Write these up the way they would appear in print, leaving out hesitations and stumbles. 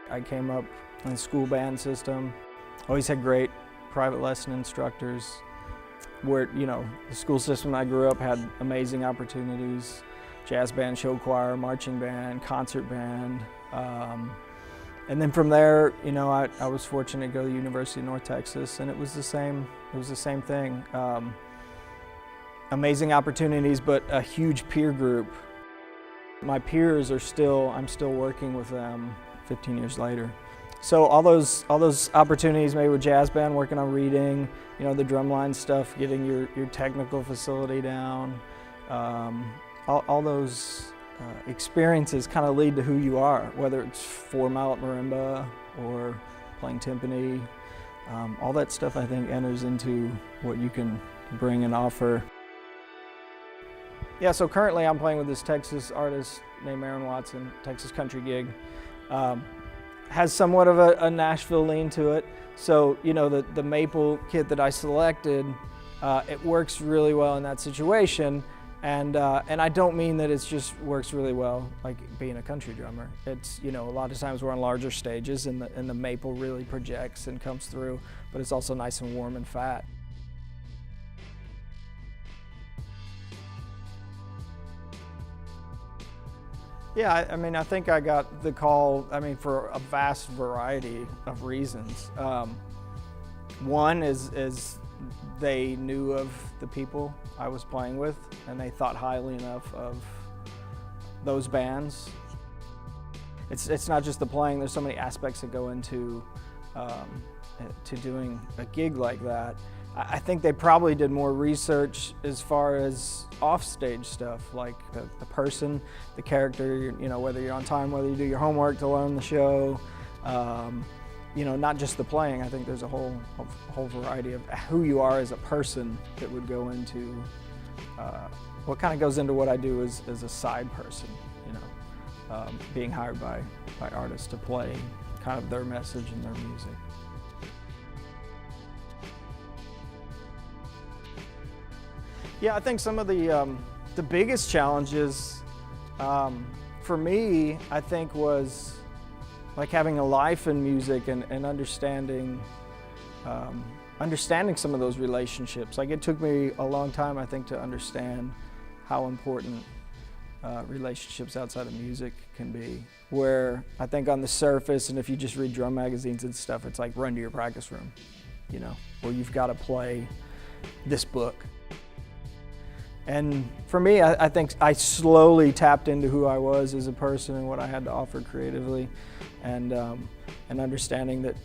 I came up in the school band system. Always had great private lesson instructors. Where, the school system I grew up had amazing opportunities. Jazz band, show choir, marching band, concert band. And then from there, I was fortunate to go to the University of North Texas, and it was the same thing. Amazing opportunities, but a huge peer group. My peers I'm still working with them 15 years later. So all those opportunities maybe with jazz band, working on reading, the drumline stuff, getting your technical facility down, all those experiences kind of lead to who you are, whether it's 4-mallet marimba or playing timpani. All that stuff I think enters into what you can bring and offer. Yeah, so currently I'm playing with this Texas artist named Aaron Watson, Texas country gig. Has somewhat of a Nashville lean to it. So, the maple kit that I selected, it works really well in that situation. And I don't mean that it just works really well like being a country drummer. It's, a lot of times we're on larger stages and the maple really projects and comes through, but it's also nice and warm and fat. Yeah, I think I got the call, for a vast variety of reasons. One is they knew of the people I was playing with, and they thought highly enough of those bands. It's not just the playing, there's so many aspects that go into to doing a gig like that. I think they probably did more research as far as off-stage stuff, like the person, the character, whether you're on time, whether you do your homework to learn the show, not just the playing. I think there's a whole variety of who you are as a person that would go into, what kind of goes into what I do as a side person, being hired by artists to play kind of their message and their music. Yeah, I think some of the biggest challenges for me, I think, was like having a life in music and understanding some of those relationships. Like, it took me a long time, I think, to understand how important relationships outside of music can be. Where I think on the surface, and if you just read drum magazines and stuff, it's like run to your practice room, where you've got to play this book. And for me, I think I slowly tapped into who I was as a person and what I had to offer creatively, and understanding that,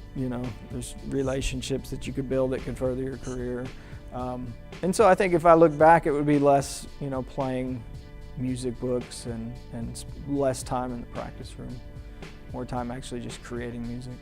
there's relationships that you could build that could further your career. And so I think if I look back, it would be less, playing music books and less time in the practice room, more time actually just creating music.